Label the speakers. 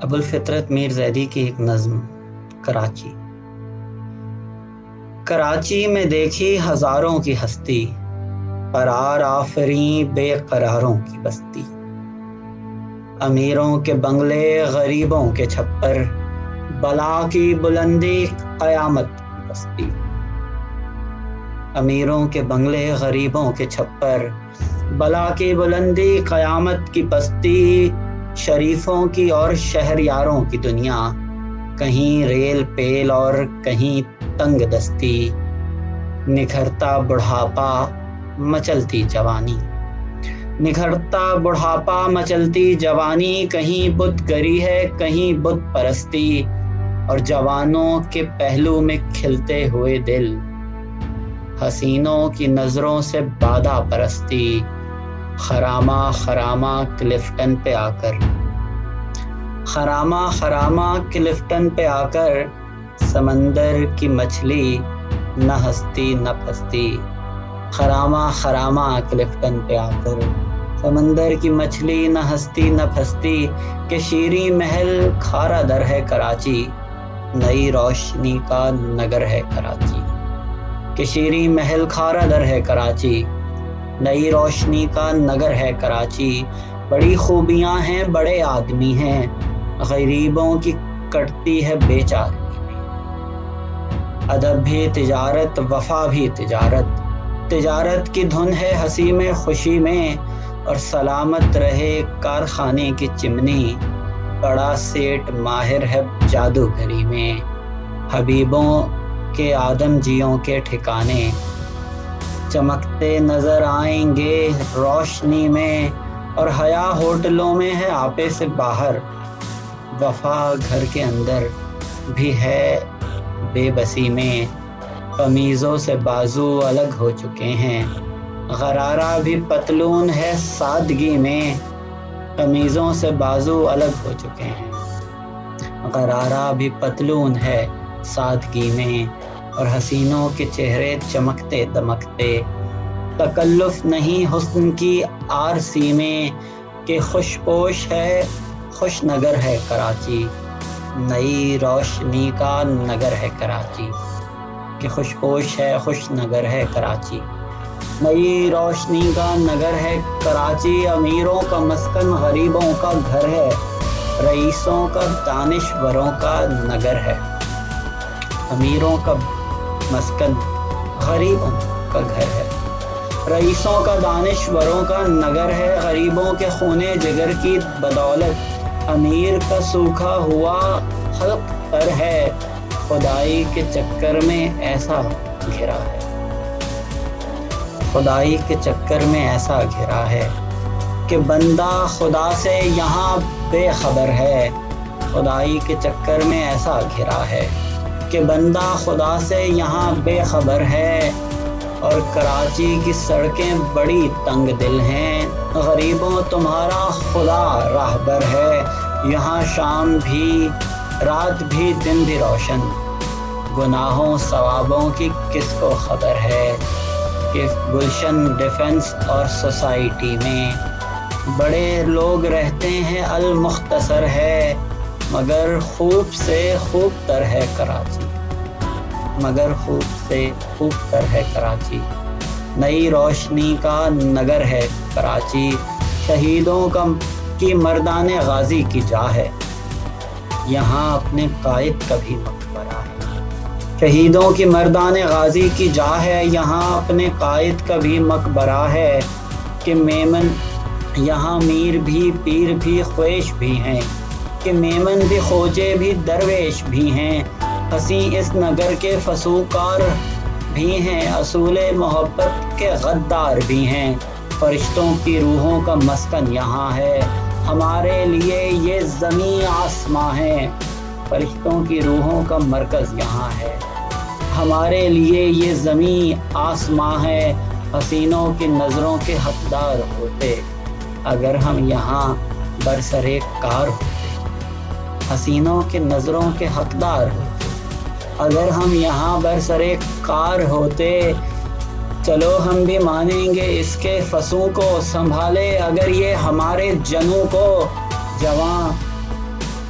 Speaker 1: ابوالفطرت میر زیدی کی ایک نظم کراچی۔ کراچی میں دیکھی ہزاروں کی ہستی، قرار آفریں بے قراروں کی بستی۔ امیروں کے بنگلے غریبوں کے چھپر، بلا کی بلندی قیامت کی بستی۔ امیروں کے بنگلے غریبوں کے چھپر، بلا کی بلندی قیامت کی پستی۔ شریفوں کی اور شہریاروں کی دنیا، کہیں ریل پیل اور کہیں تنگ دستی۔ نکھرتا بڑھاپا مچلتی جوانی، نکھرتا بڑھاپا مچلتی جوانی۔ کہیں بت گری ہے کہیں بت پرستی، اور جوانوں کے پہلو میں کھلتے ہوئے دل، حسینوں کی نظروں سے بادہ پرستی۔ خرامہ خرامہ کلفٹن پہ آ کر، خرامہ خرامہ کلفٹن پہ آ کر، سمندر کی مچھلی نہ ہستی نہ پھستی۔ خرامہ خرامہ کلفٹن پہ آ کر، سمندر کی مچھلی نہ ہستی نہ پھستی۔ کہ شیریں محل کھارا در ہے کراچی، نئی روشنی کا نگر ہے کراچی۔ کہ شیریں محل کھارا در ہے کراچی، نئی روشنی کا نگر ہے کراچی۔ بڑی خوبیاں ہیں بڑے آدمی ہیں، غریبوں کی کٹتی ہے بے چارگی میں۔ ادب بھی تجارت وفا بھی تجارت، تجارت کی دھن ہے ہنسی میں خوشی میں۔ اور سلامت رہے کارخانے کی چمنی، بڑا سیٹ ماہر ہے جادوگری میں۔ حبیبوں کے آدم جیوں کے ٹھکانے، چمکتے نظر آئیں گے روشنی میں۔ اور حیا ہوٹلوں میں ہے آپے سے باہر، وفا گھر کے اندر بھی ہے بے بسی میں۔ قمیضوں سے بازو الگ ہو چکے ہیں، غرارہ بھی پتلون ہے سادگی میں۔ قمیضوں سے بازو الگ ہو چکے ہیں، غرارہ بھی پتلون ہے سادگی میں۔ اور حسینوں کے چہرے چمکتے دمکتے، تکلف نہیں حسن کی آرسی میں۔ کہ خوش پوش ہے خوش نگر ہے کراچی، نئی روشنی کا نگر ہے کراچی۔ کہ خوش پوش ہے خوش نگر ہے کراچی، نئی روشنی کا نگر ہے کراچی۔ امیروں کا مسکن غریبوں کا گھر ہے، رئیسوں کا دانشوروں کا نگر ہے۔ امیروں کا مسکن غریبوں کا گھر ہے، رئیسوں کا دانشوروں کا نگر ہے۔ غریبوں کے خونے جگر کی بدولت، امیر کا سوکھا ہوا خلق تر ہے۔ خدائی کے چکر میں ایسا گھرا ہے، خدائی کے چکر میں ایسا گھرا ہے کہ بندہ خدا سے یہاں بے خبر ہے۔ خدائی کے چکر میں ایسا گھرا ہے کہ بندہ خدا سے یہاں بے خبر ہے۔ اور کراچی کی سڑکیں بڑی تنگ دل ہیں، غریبوں تمہارا خدا راہبر ہے۔ یہاں شام بھی رات بھی دن بھی روشن، گناہوں ثوابوں کی کس کو خبر ہے۔ کہ گلشن ڈیفنس اور سوسائٹی میں بڑے لوگ رہتے ہیں المختصر ہے، مگر خوب سے خوب تر ہے کراچی، مگر خوب سے خوب تر ہے کراچی۔ نئی روشنی کا نگر ہے کراچی، شہیدوں کی مردان غازی کی جا ہے، یہاں اپنے قائد کا بھی مقبرہ ہے۔ شہیدوں کی مردان غازی کی جا ہے، یہاں اپنے قائد کا بھی مقبرہ ہے۔ کہ میمن یہاں میر بھی پیر بھی خویش بھی ہیں، کہ میمن بھی خوجے بھی درویش بھی ہیں۔ ہنسی اس نگر کے فسوکار بھی ہیں، اصول محبت کے غدار بھی ہیں۔ فرشتوں کی روحوں کا مسکن یہاں ہے، ہمارے لیے یہ زمین آسماں ہے۔ فرشتوں کی روحوں کا مرکز یہاں ہے، ہمارے لیے یہ زمین آسماں ہے۔ حسینوں کی نظروں کے حقدار ہوتے اگر ہم یہاں برسرے کار ہوتے، حسینوں کی نظروں کے حقدار ہوتے اگر ہم یہاں برسرے کار ہوتے۔ چلو ہم بھی مانیں گے اس کے فسوں کو، سنبھالے اگر یہ ہمارے جنوں کو۔ جواں